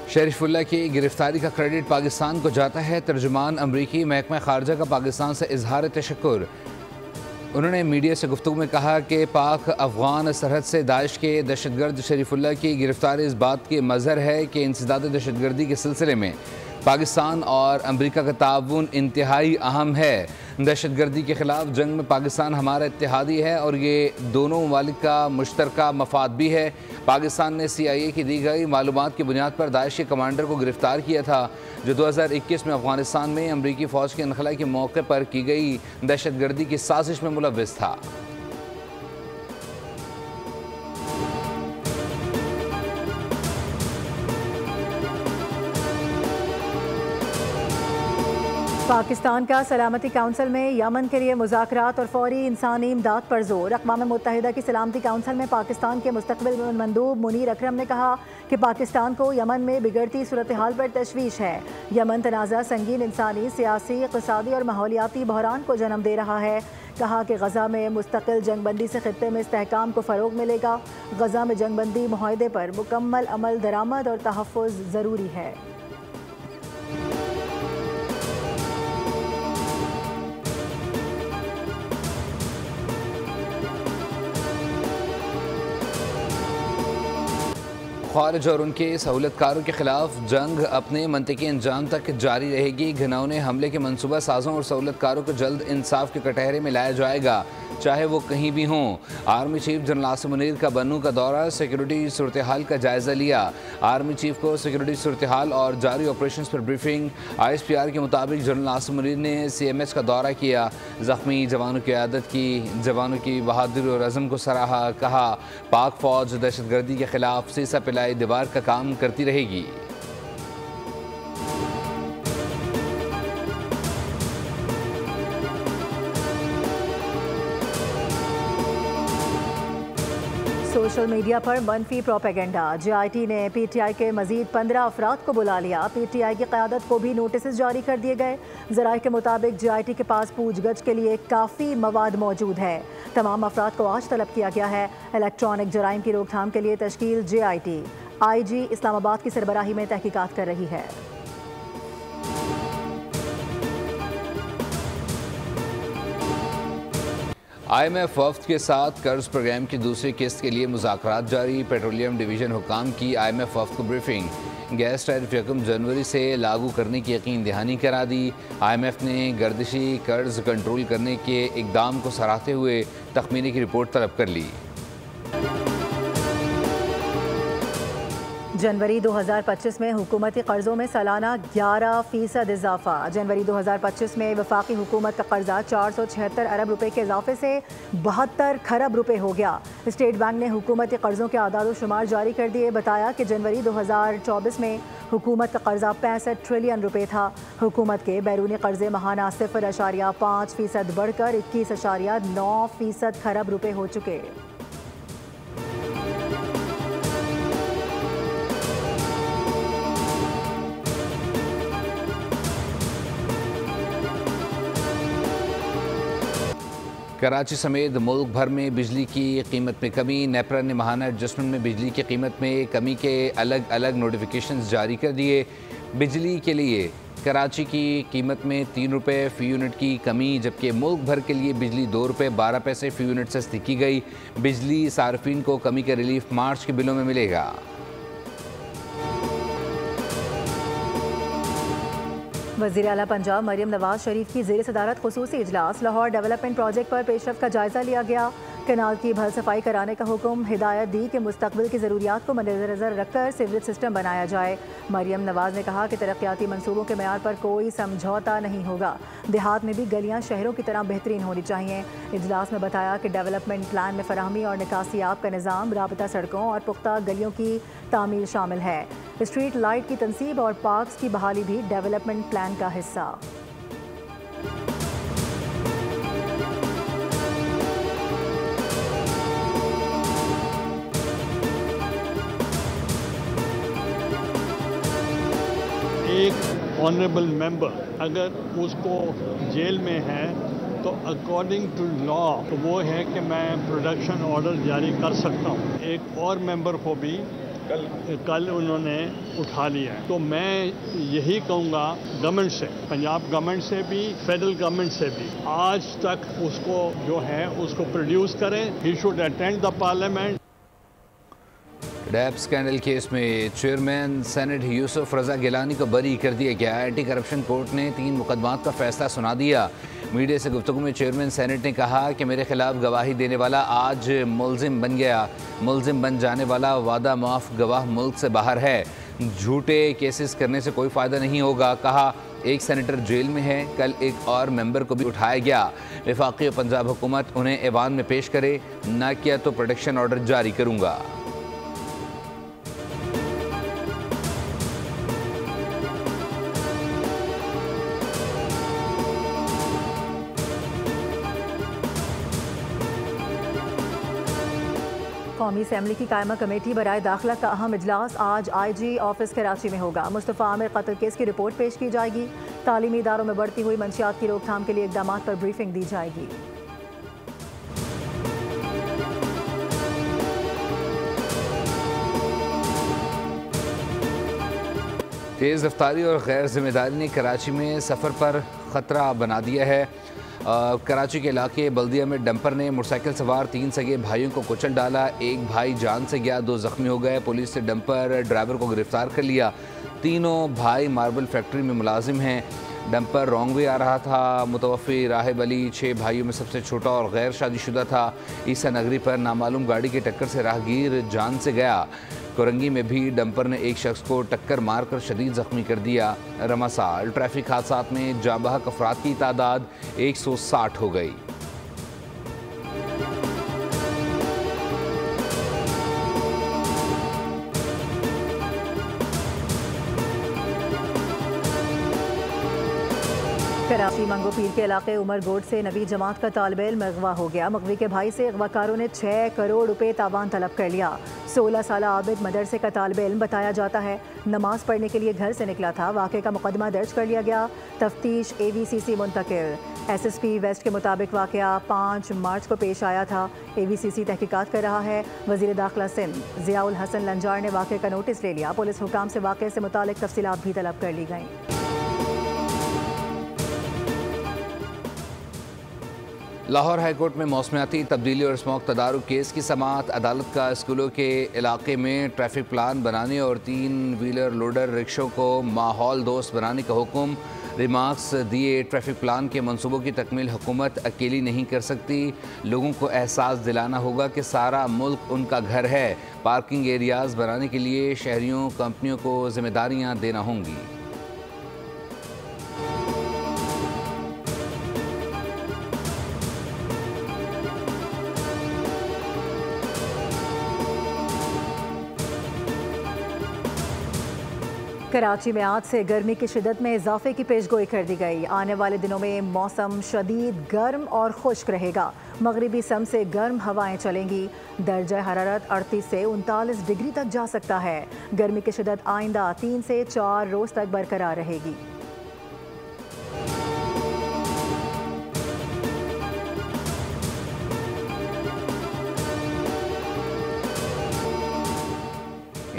शरीफुल्लाह की गिरफ्तारी का क्रेडिट पाकिस्तान को जाता है। तर्जुमान अमरीकी महकमा खारजा का पाकिस्तान से इजहार तशक्कुर। उन्होंने मीडिया से गुफ्तगू में कहा कि पाक अफगान सरहद से दाइश के दहशतगर्द शरीफुल्लाह की गिरफ्तारी इस बात की मज़हर है कि इंसदाद दहशतगर्दी के सिलसिले में पाकिस्तान और अमरीका का ताउन इंतहाई अहम है। दहशतगर्दी के ख़िलाफ़ जंग में पाकिस्तान हमारा इत्तेहादी है और ये दोनों ममालिक का मुश्तरका मफाद भी है। पाकिस्तान ने CIA की दी गई मालूमात की बुनियाद पर दाइश के कमांडर को गिरफ्तार किया था, जो 2021 में अफगानिस्तान में अमरीकी फ़ौज के इनखला के मौके पर की गई दहशतगर्दी की साजिश में मुलव्विस था। पाकिस्तान का सलामती काउंसिल में यमन के लिए मुज़ाकरात और फौरी इंसानी इमदाद पर जोर। अक़वाम मुत्तहिदा की सलामती काउंसिल में पाकिस्तान के मुस्तक़बिल मंदूब मुनीर अकरम ने कहा कि पाकिस्तान को यमन में बिगड़ती सूरत हाल पर तशवीश है। यमन तनाज़ा संगीन इंसानी, सियासी, इक़्तिसादी और माहौलियाती बहरान को जन्म दे रहा है। कहा कि गज़ा में मुस्तकिल जंगबंदी से खित्ते में इस्तेहकाम को फ़रोग़ मिलेगा। गज़ा में जंगबंदी मुआहदे पर मुकम्मल अमल दरामद और तहफ़्फ़ुज़ ज़रूरी है। ख़ारिज और उनके सहूलतकारों के ख़िलाफ़ जंग अपने मनतकी अंजाम तक जारी रहेगी। घिनौने हमले के मनसूबा साजों और सहूलतकारों को जल्द इंसाफ के कटहरे में लाया जाएगा, चाहे वो कहीं भी हों। Army chief general Asim Munir का बन्नू का दौरा, सिक्योरिटी सूरत हाल का जायज़ा लिया। आर्मी चीफ को सिक्योरिटी सूरत हाल और जारी ऑपरेशन पर ब्रीफिंग। ISPR के मुताबिक जनरल आसिम मुनीर ने CMH का दौरा किया, ज़ख्मी जवानों की क़यादत की, जवानों की बहादुरी और अज़म को सराहा। कहा पाक फ़ौज दहशतगर्दी के ख़िलाफ़ सीसा पिलाई दीवार का काम करती रहेगी। सोशल मीडिया पर मनफी प्रोपेगेंडा। JIT ने PTI के मजीद 15 अफराद को बुला लिया। PTI की क़यादत को भी नोटिस जारी कर दिए गए। ज़राए के मुताबिक JIT के पास पूछगछ के लिए काफ़ी मवाद मौजूद है। तमाम अफराद को आज तलब किया गया है। इलेक्ट्रॉनिक जराइम की रोकथाम के लिए तश्कील JIT IG इस्लामाबाद की सरबराही में तहकीकात कर रही है। IMF वफ़द के साथ कर्ज प्रोग्राम की दूसरी किस्त के लिए मुज़ाकरात जारी। पेट्रोलियम डिवीज़न हुकाम की IMF वफ़द को ब्रीफिंग। गैस टैरिफ 1 जनवरी से लागू करने की यकीन दहानी करा दी। IMF ने गर्दिशी कर्ज कंट्रोल करने के इक़दाम को सराहते हुए तखमीने की रिपोर्ट तलब कर ली। जनवरी 2025 में हुकूमती कर्ज़ों में सालाना 11% इजाफा। जनवरी 2025 में वफाकी हुकूमत का कर्जा 476 अरब रुपए के इजाफे से 72 खरब रुपए हो गया। स्टेट बैंक ने हुकूमती कर्ज़ों के आदाद शुमार जारी कर दिए। बताया कि जनवरी 2024 में हुकूमत का कर्जा 65 ट्रिलियन रुपए था। हुकूमत के बैरूनी कर्जे माहाना 0.5% बढ़कर 21.9% खरब रुपए हो चुके। कराची समेत मुल्क भर में बिजली की कीमत में कमी। नेपरा ने माहाना एडजस्टमेंट में बिजली की कीमत में कमी के अलग अलग नोटिफिकेशंस जारी कर दिए। बिजली के लिए कराची की कीमत में 3 रुपये फ़ी यूनिट की कमी, जबकि मुल्क भर के लिए बिजली 2 रुपये 12 पैसे फ़ी यूनिट सस्ती की गई। बिजली सार्फिन को कमी का रिलीफ मार्च के बिलों में मिलेगा। वज़ीर आला पंजाब मरियम नवाज शरीफ की ज़ेर सदारत खुसूसी इजलास। लाहौर डेवलपमेंट प्रोजेक्ट पर पेशरफ का जायज़ा लिया गया। कनाल की भल सफाई कराने का हुक्म। हिदायत दी कि मुस्तकबिल की ज़रूरियात को मद्देनज़र रखकर सीवरेज सिस्टम बनाया जाए। मरियम नवाज ने कहा कि तरक्याती मंसूबों के मेयार पर कोई समझौता नहीं होगा। देहात में भी गलियाँ शहरों की तरह बेहतरीन होनी चाहिए। इजलास में बताया कि डेवलपमेंट प्लान में फराहमी और निकासियाब का निज़ाम, राबता सड़कों और पुख्ता गलियों की तामीर शामिल है। स्ट्रीट लाइट की तनसीब और पार्क्स की बहाली भी डेवलपमेंट प्लान का हिस्सा। एक ऑनरेबल मेंबर अगर उसको जेल में है तो अकॉर्डिंग टू लॉ तो वो है कि मैं प्रोडक्शन ऑर्डर जारी कर सकता हूँ। एक और मेंबर को भी कल उन्होंने उठा लिया है। तो मैं यही कहूँगा गवर्नमेंट से, पंजाब गवर्नमेंट से भी, फेडरल गवर्नमेंट से भी, आज तक उसको जो है उसको प्रोड्यूस करें। He should attend the parliament. डैप स्कैंडल केस में चेयरमैन सेनेट यूसुफ रजा गिलानी को बरी कर दिया गया। एंटी करप्शन कोर्ट ने 3 मुकदमात का फैसला सुना दिया। मीडिया से गुफ्तगू में चेयरमैन सेनेट ने कहा कि मेरे खिलाफ गवाही देने वाला आज मुलजिम बन गया। मुलजिम बन जाने वाला वादा माफ गवाह मुल्क से बाहर है। झूठे केसेस करने से कोई फ़ायदा नहीं होगा। कहा एक सेनेटर जेल में है। कल एक और मेंबर को भी उठाया गया। वफाकी और पंजाब हुकूमत उन्हें ऐवान में पेश करे, ना किया तो प्रोटेक्शन ऑर्डर जारी करूँगा। कौमी असम्बली की कायमा कमेटी बराए दाखिला का अहम इजलास आज IG ऑफिस कराची में होगा। मुस्तफ़ा आमिर कत्ल केस की रिपोर्ट पेश की जाएगी। तालीमी इदारों में बढ़ती हुई मंशियात की रोकथाम के लिए इकदाम पर ब्रीफिंग दी जाएगी। तेज़ रफ्तारी और गैर जिम्मेदारी ने कराची में सफ़र पर ख़तरा बना दिया है। कराची के इलाके बल्दिया में डंपर ने मोटरसाइकिल सवार 3 सगे भाइयों को कुचल डाला। एक भाई जान से गया, 2 ज़ख्मी हो गए। पुलिस ने डंपर ड्राइवर को गिरफ्तार कर लिया। तीनों भाई मार्बल फैक्ट्री में मुलाजिम हैं। डंपर रॉन्ग वे आ रहा था। मुतवफ़ी राहिब अली 6 भाइयों में सबसे छोटा और गैर शादीशुदा था। ईसा नगरी पर नामालूम गाड़ी की टक्कर से राहगीर जान से गया। कोरंगी में भी डंपर ने एक शख्स को टक्कर मारकर शदीद जख्मी कर दिया। रमासाल ट्रैफिक हादसात में जाबहक अफराद की तादाद 160 हो गई। कराची मंगो पीर के इलाके उमर गोड से नवी जमात का तालिब इल्म अगवा हो गया। मगवी के भाई से अगवाकारों ने 6 करोड़ रुपए तावान तलब कर लिया। 16 साल आबिद मदरसे का तालिब इल्म बताया जाता है। नमाज पढ़ने के लिए घर से निकला था। वाक़े का मुकदमा दर्ज कर लिया गया। तफ्तीश AVCC मुंतकिल। SSP वेस्ट के मुताबिक वाक़या 5 मार्च को पेश आया था। AVCC तहकीकात कर रहा है। वज़ीर दाखिला सिंध ज़ियाउल हसन लंजार ने वाक़े का नोटिस ले लिया। पुलिस हुकाम से वाक़े से मुतालिक तफसीलात भी तलब कर ली गई। लाहौर हाईकोर्ट में मौसमियाती तब्दीली और स्मॉग तदारुक केस की समाअत। अदालत का स्कूलों के इलाके में ट्रैफिक प्लान बनाने और 3 व्हीलर लोडर रिक्शों को माहौल दोस्त बनाने का हुक्म। रिमार्क्स दिए, ट्रैफिक प्लान के मंसूबों की तकमील हुकूमत अकेली नहीं कर सकती। लोगों को एहसास दिलाना होगा कि सारा मुल्क उनका घर है। पार्किंग एरियाज बनाने के लिए शहरियों कंपनियों को जिम्मेदारियाँ देना होंगी। कराची में आज से गर्मी की शिद्दत में इजाफे की पेशगोई कर दी गई। आने वाले दिनों में मौसम शदीद गर्म और खुश्क रहेगा। मगरिबी सम से गर्म हवाएं चलेंगी। दर्जा हरारत 38 से 39 डिग्री तक जा सकता है। गर्मी की शिद्दत आइंदा 3 से 4 रोज तक बरकरार रहेगी।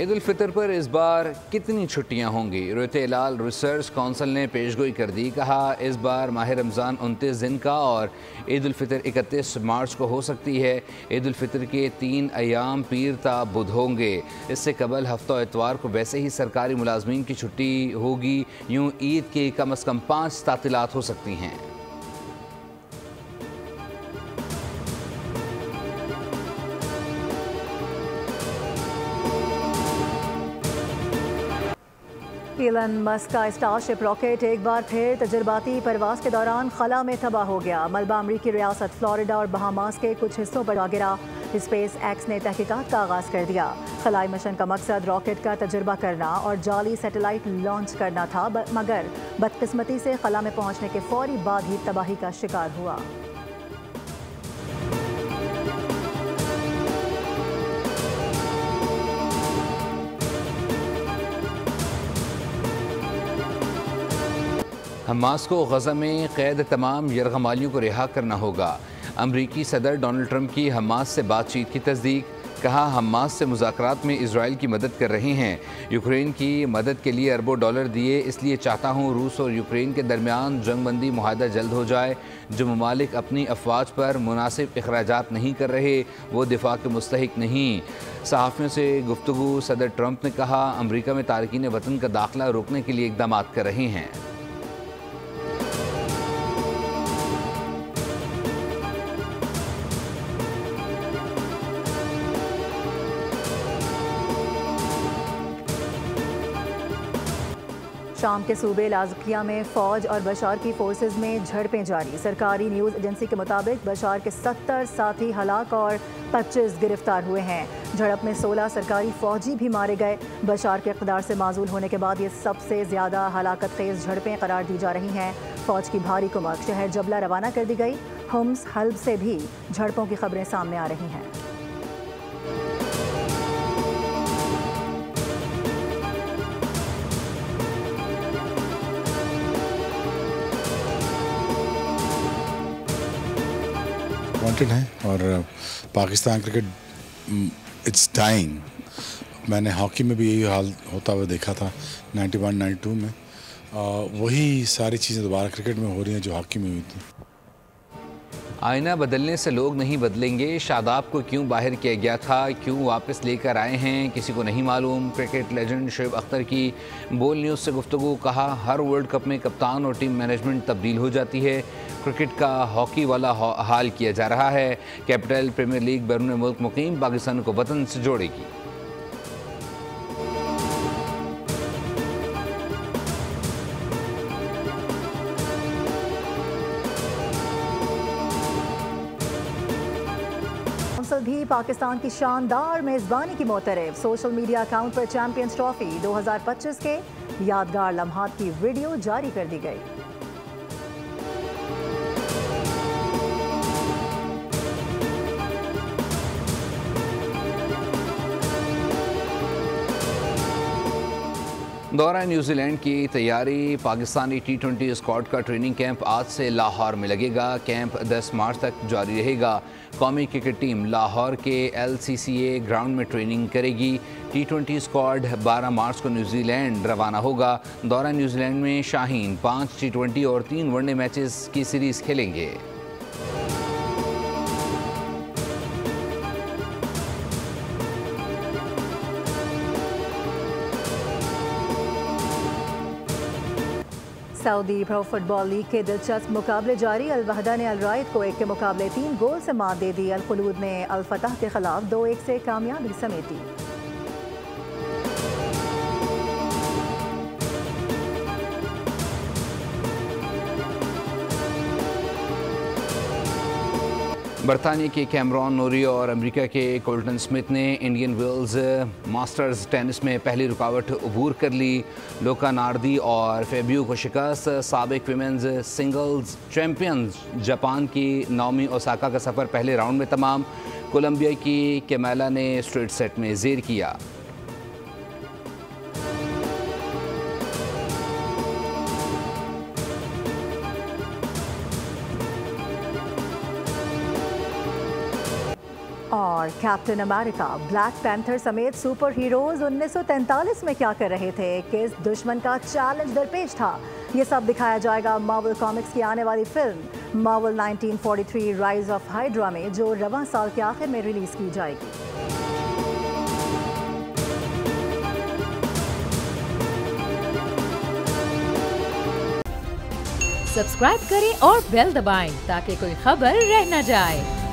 ईद उल फितर पर इस बार कितनी छुट्टियां होंगी? रोते-लाल रिसर्च काउंसिल ने पेशगोई कर दी। कहा इस बार माह रमज़ान 29 दिन का और ईद उल फितर 31 मार्च को हो सकती है। ईद उल फितर के 3 अयाम पीर ता बुध होंगे। इससे कबल हफ्ता इतवार को वैसे ही सरकारी मुलाजमीन की छुट्टी होगी। यूँ ईद की कम अज़ कम 5 तातीलात हो सकती हैं। एलन मस्क का स्टारशिप रॉकेट एक बार फिर तजुर्बाती परवाज के दौरान खला में तबाह हो गया। मलबा अमरीकी रियासत फ्लोरिडा और बहामास के कुछ हिस्सों पर आ गिरा। स्पेस एक्स ने तहकीकात का आगाज़ कर दिया। खलाई मिशन का मकसद रॉकेट का तजुर्बा करना और जाली सैटेलाइट लॉन्च करना था, मगर बदकिस्मती से खला में पहुंचने के फौरी बाद ही तबाही का शिकार हुआ। हमास को गज़ा में क़ैद तमाम यरगमालियों को रिहा करना होगा। अमरीकी सदर डोनाल्ड ट्रंप की हमास से बातचीत की तस्दीक। कहा हमास से मुज़ाकरात में इजराइल की मदद कर रहे हैं। यूक्रेन की मदद के लिए अरबों डॉलर दिए, इसलिए चाहता हूँ रूस और यूक्रेन के दरमियान जंगबंदी मुआहदा जल्द हो जाए। जो ममालिक अपनी अफवाज पर मुनासिब अखराजात नहीं कर रहे वो दिफा के मुस्तहिक नहीं। सहाफ़ियों से गुफ्तगू सदर ट्रंप ने कहा अमरीका में तारकीन वतन का दाखिला रोकने के लिए इक़दाम कर रहे हैं। शाम के सूबे लाज़किया में फ़ौज और बशार की फोर्सेज में झड़पें जारी। सरकारी न्यूज़ एजेंसी के मुताबिक बशार के 70 साथी हलाक और 25 गिरफ्तार हुए हैं। झड़प में 16 सरकारी फ़ौजी भी मारे गए। बशार के इक़्तिदार से माजूल होने के बाद ये सबसे ज़्यादा हलाकत खेज़ झड़पें करार दी जा रही हैं। फ़ौज की भारी कुमक शहर जबला रवाना कर दी गई। हुम्स हल्ब से भी झड़पों की खबरें सामने आ रही हैं। वांटेड हैं और पाकिस्तान क्रिकेट इट्स डाइंग। मैंने हॉकी में भी यही हाल होता हुआ देखा था 91-92 में। वही सारी चीज़ें दोबारा क्रिकेट में हो रही हैं जो हॉकी में हुई थी। आईना बदलने से लोग नहीं बदलेंगे। शादाब को क्यों बाहर किया गया था, क्यों वापस लेकर आए हैं, किसी को नहीं मालूम। क्रिकेट लेजेंड शुएब अख्तर की बोल न्यूज़ से गुफ्तगू। कहा हर वर्ल्ड कप में कप्तान और टीम मैनेजमेंट तब्दील हो जाती है। क्रिकेट का हॉकी वाला हाल किया जा रहा है। कैपिटल प्रीमियर लीग बैरून मुल्क मुकीम पाकिस्तान को वतन से जोड़ेगी। भी पाकिस्तान की शानदार मेज़बानी की मोतरफ। सोशल मीडिया अकाउंट पर चैंपियंस ट्रॉफी 2025 के यादगार लम्हात की वीडियो जारी कर दी गई। दौरा न्यूजीलैंड की तैयारी। पाकिस्तानी T20 स्क्वाड का ट्रेनिंग कैंप आज से लाहौर में लगेगा। कैंप 10 मार्च तक जारी रहेगा। कौमी क्रिकेट टीम लाहौर के LCCA ग्राउंड में ट्रेनिंग करेगी। T20 स्क्वाड 12 मार्च को न्यूजीलैंड रवाना होगा। दौरा न्यूजीलैंड में शाहीन 5 T20 और 3 वनडे मैचेस की सीरीज़ खेलेंगे। सऊदी प्रो फुटबॉल लीग के दिलचस्प मुकाबले जारी। अल-वहदा ने अल-राइद को 1 के मुकाबले 3 गोल से मात दे दी। अल-खुलूद ने अल-फतह के खिलाफ 2-1 से कामयाबी समेटी। बरतानिया के कैमरॉन नोरी और अमेरिका के कोल्टन स्मिथ ने इंडियन वेल्स मास्टर्स टेनिस में पहली रुकावट अबूर कर ली। लोका नार्दी और फेबियो को शिकस्त। साबिक विमेंस सिंगल्स चैंपियंस जापान की नाओमी ओसाका का सफ़र पहले राउंड में तमाम। कोलंबिया की कैमेला ने स्ट्रेट सेट में ज़ेर किया। और कैप्टन अमेरिका, ब्लैक पैंथर समेत सुपर हीरोज 1943 में क्या कर रहे थे, किस दुश्मन का चैलेंज दरपेश था, ये सब दिखाया जाएगा मार्वल कॉमिक्स की आने वाली film Marvel 1943 rise of hydra में, जो रवां साल के आखिर में रिलीज की जाएगी। सब्सक्राइब करें और बेल दबाएं ताकि कोई खबर रह न जाए।